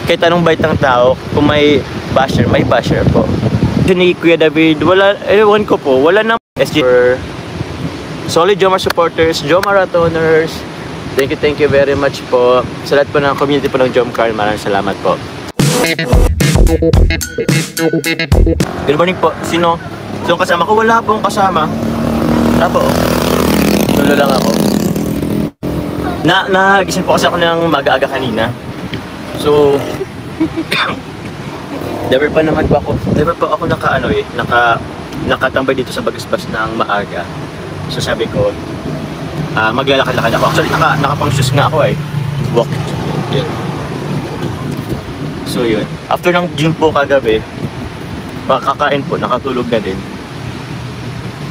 kahit anong bait ng tao, kung may basher po. Ni Kuya David, wala, ewan ko po, wala na SG solid Jomar supporters, Jomar Marathoners. Thank you very much po. Sa lahat po ng community po ng Jomcar, maraming salamat po. Good morning po. Sino kasama ko? Wala pong kasama. Wala po. Tulo lang ako. Nagising po kasi ako ng mag-aaga kanina. So never pa ako nakatambay dito sa Bagasbas ng maaga. So sabi ko, maglalakad-lakad ako. Actually, nakapang-shoes nga ako walk. Yun. So yun. After ng gym po kagabi, makakain po, nakatulog na din.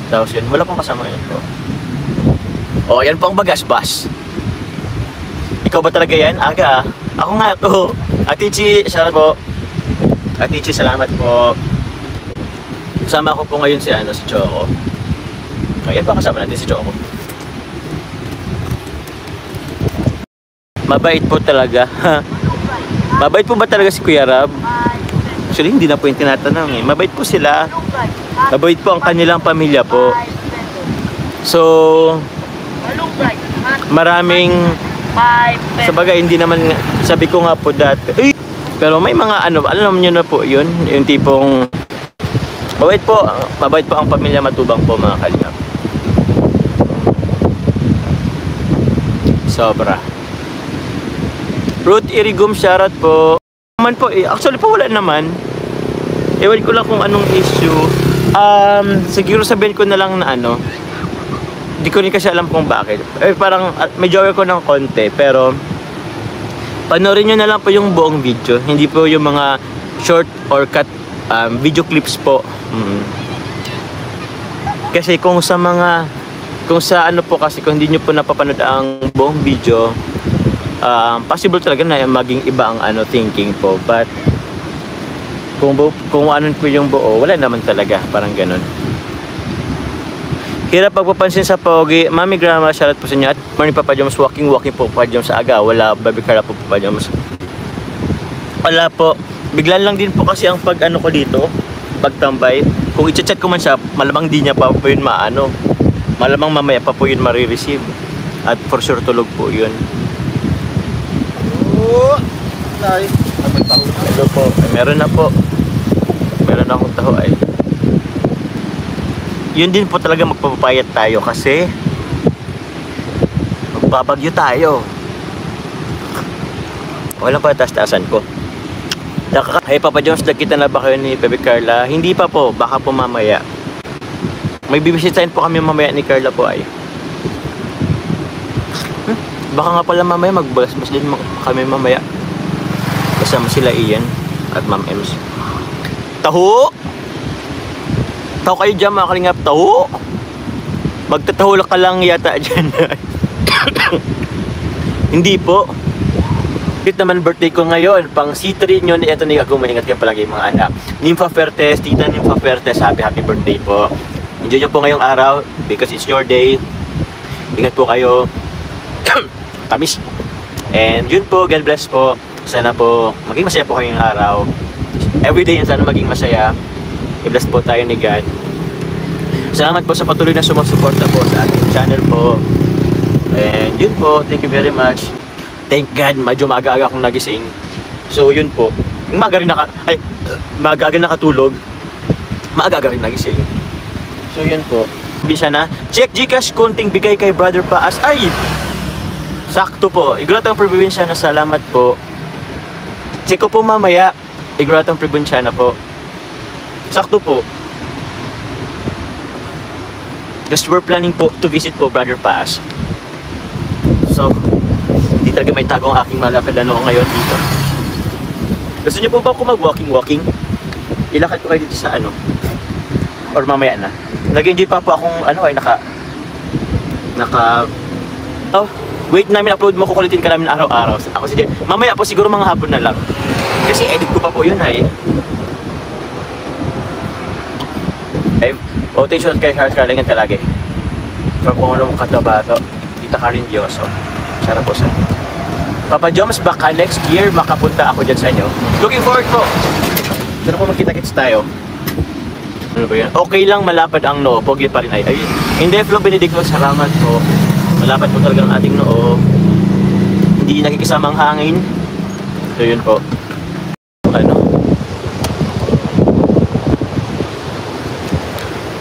Tapos yun, wala pong kasama yun po. Oh, yan po ang Bagasbas. Ikaw ba talaga yan? Aga. Ako nga to. Atichi, salamat po. Atichi, salamat po. Kasama ko po ngayon si Choco. Ayan pa, kasama natin si Choco. Mabait po talaga. Mabait po ba talaga si Kuya Rab? Actually, hindi na po yung tinatanong eh. Mabait po sila. Mabait po ang kanilang pamilya po. So, maraming sa bagay, hindi naman, sabi ko nga po dati. Pero may mga alam nyo na po yun. Yung tipong, mabait po ang pamilya Matubang po mga kalingap. Sobra. Ruth Irigum, shoutout po. Naman po actually po wala naman. Ewan ko lang kung anong issue. Siguro sabihin ko na lang na hindi ko rin kasi alam kung bakit. Parang medyo aware ko ng konti, pero panoorin nyo na lang po yung buong video. Hindi po yung mga short or cut video clips po. Kasi kung sa kung hindi nyo po napapanood ang buong video, possible talaga na maging iba ang thinking po. But kung ano po yung buo, wala naman talaga, parang ganun. Hirap pagpapansin sa pogi. Mami Grandma, shoutout po sa inyo. At morning Papa Joms, walking po Papa Joms sa aga. Wala, Baby Carla po Papa Joms. Wala po. Biglan lang din po kasi ang ko dito, pagtambay. Kung i-chat ko man siya, malamang di niya pa po yun malamang mamaya pa po yun marireceive. At for sure tulog po yun. Ito po, meron na po. Meron akong taho Yun din po talaga magpapapayat tayo kasi magbabagyo tayo. Walang pataas-taasan ko. Hey Papa Jones, nagkita na ba kayo ni Baby Carla? Hindi pa po, baka po mamaya. May bibisitahin po kami mamaya ni Carla po Baka nga pala mamaya magbalasbas din kami mamaya. Kasama sila Ian at Ma'am Ems. Taho! Taho kayo dyan mga kalingap, taho! Magtataho ka lang yata dyan. Hindi po. Ito naman birthday ko ngayon, pang C3 nyo, ito ni Agumalingat kayo palagi mga anak. Nympha Fertes, Tita Nympha Fertes, happy birthday po. Enjoy nyo po ngayong araw because it's your day. Ingat po kayo. Tamis. And yun po, God bless po. Sana po maging masaya po ngayong araw. Everyday yan sana maging masaya. I-bless po tayo ni God. Salamat po sa patuloy na sumusuporta po sa ating channel po. And yun po, thank you very much. Thank God, medyo maaga-aga akong nagising. So yun po, maaga rin nakatulog, maaga rin nagising. So yun po. Bisa na, check Gcash, konting bigay kay Brother Paas. Ay! Sakto po, Igratang Provincia na salamat po. Check ko po mamaya, Igratang Provincia na po. Sakto po. Just we're planning po to visit po Brother Paas. So, hindi talaga may tago ang aking malakad ngayon dito. Gusto niyo po ba ako mag-walking? Ilakad ko kayo dito sa or mamaya na. Nag-enjoy pa po akong wait namin upload mo, kukulitin ka namin araw-araw. Ako sige, mamaya po siguro mga hapon na lang. Kasi edit ko pa po yun attention kay Charles Carlingan kalagi. From Pangulong Cotabato, Tita Karin Dioso. Sana po sa Papa Joms, baka next year makapunta ako dyan sa inyo. Looking forward po. Pero kung magkita-kits tayo. Ano ba yan? Okay lang malapad ang noo. Pogi pa rin ay. Hindi, Flo Benedicto, salamat po. Malapad po talaga ang ating noo. Hindi nakikisamang hangin. So yun po. Ano?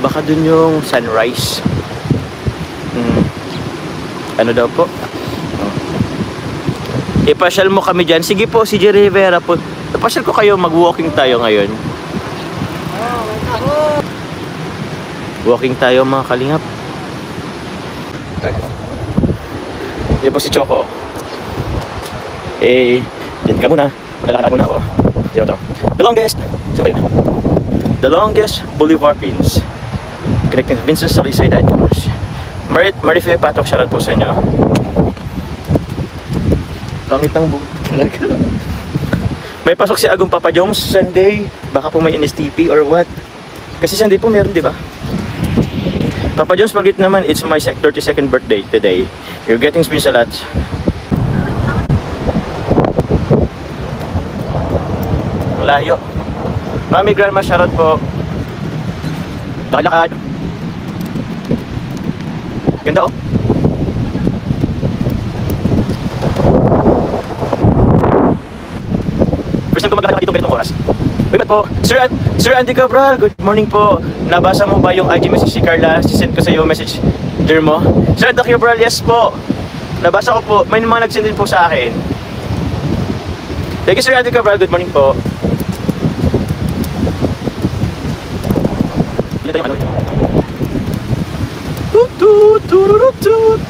Baka dun yung sunrise. Ano daw po? Ipasyal mo kami dyan. Sige po, si Jerry Rivera po. Ipasyal ko kayo, mag-walking tayo ngayon. Walking tayo mga kalingap. Yan po si Choco. Yan ka muna. Malalakad muna ako. Dito to. The longest boulevard pins connecting Vincent Salisay and Commerce. Marife Patok, shoutout po sa inyo. Langit ng may pasok si Agong Papa Joms Sunday. Baka po may NSTP or what. Kasi Sunday po meron, di ba? Papa Joms, pagit naman, it's my 32nd birthday today. You're getting special a lot. Layo. Mami Grandma, shoutout po. Lakad. Ganda oh. First time ko magkakita dito ganitong oras. Wait po. Sir Andy Cabral, good morning po. Nabasa mo ba yung IG message si Carla? Sisend ko sa iyo message there mo. Sir Andy Cabral, yes po. Nabasa ko po. May mga nagsend din po sa akin. Thank you, Sir Andy Cabral. Good morning po. Ito yung ano? Tut.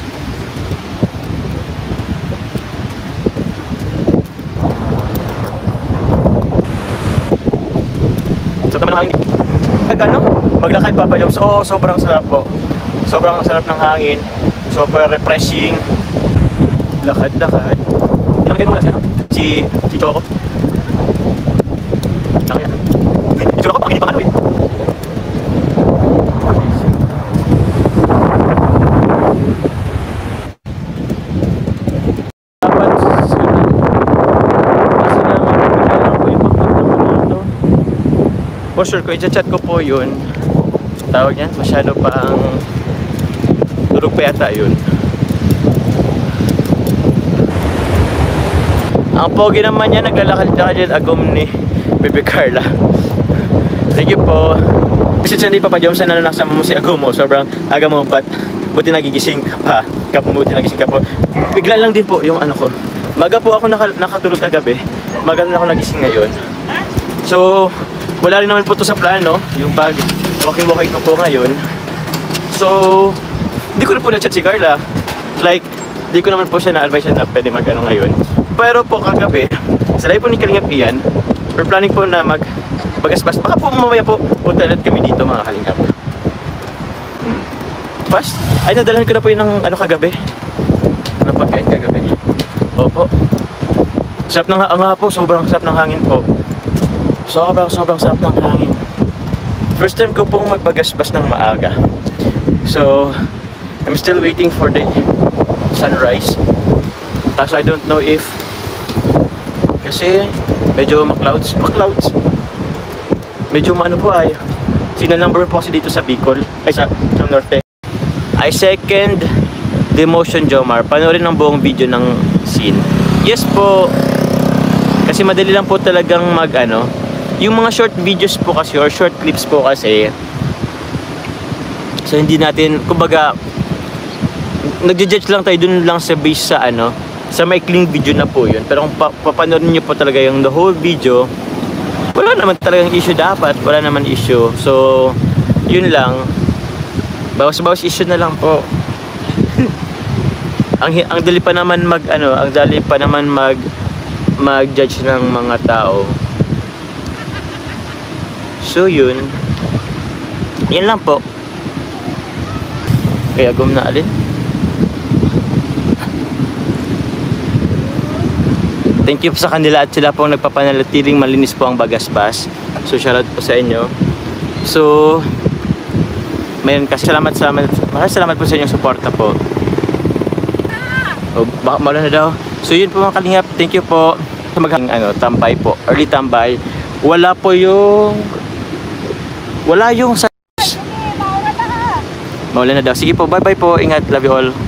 So naman hangin. Ano? Maglakad Papa Joms. Oh, sobrang sarap po. Sobrang sarap ng hangin. Super refreshing. Lakad. Ilagay mo na siya. Si Choco. Nakaya. Si Choco pang hindi pa ano eh. For sure ko, i-chat ko po yun. Tawag yan, masyado pa ang durog pa yata yun. Ang pogi naman yan, naglalakad-lakad agom ni Bebe Carla. Thank you po. Kasi hindi Papa Joms na nakasama mo si Agum mo. Sobrang aga mo, but buti nagigising ka pa. Buti nagising ka po. Bigla lang din po yung ano ko. Maga po ako nakatulog kagabi. Maga na ako nagising ngayon. So, wala rin naman po ito sa plano, yung pag walking ko po ngayon. So, hindi ko rin po na-chat si Carla. Like, hindi ko naman po siya na-advise na pwede mag-ano ngayon. Pero po kagabi, sa live po ni Kalingap Ian, we're planning po na mag-asbas. Baka po mamaya po, punta ulit kami dito mga Kalingap. Fast? Ay, nadalhan ko na po yun ng ano kagabi. Ano pagkain kagabi. Opo. Sarap ng nga po, sobrang sarap ng hangin po. Sobrang sarap ng hangin. First time ko pong magpagasbas ng maaga. So, I'm still waiting for the sunrise. Tapos I don't know if kasi medyo ma-clouds. Medyo maano po ay sinanumber po kasi dito sa Bicol. Ay sa Norte. I second the motion, Jomar. Panoorin ang buong video ng scene. Yes po. Kasi madali lang po talagang yung mga short videos po kasi or short clips po kasi, so hindi natin, kumbaga nagje-judge lang tayo dun lang sa base sa sa maikling video na po yun. Pero kung papanoorin nyo po talaga yung the whole video, wala naman talagang issue dapat, wala naman issue. So yun lang, bawas issue na lang po. ang dali pa naman mag-judge ng mga tao. So yun lang po. Kaya na alin. Thank you po sa kanila at sila po nagpapanalatiling malinis po ang Bagaspas. So shoutout po sa inyo. So mayroon kasi maraming salamat po sa inyong suporta po. O baka maulan na daw. So yun po mga kalingap, thank you po sa tambay po, early tambay. Wala yung sa... Maulan na daw. Sige po, bye bye po, ingat, love you all.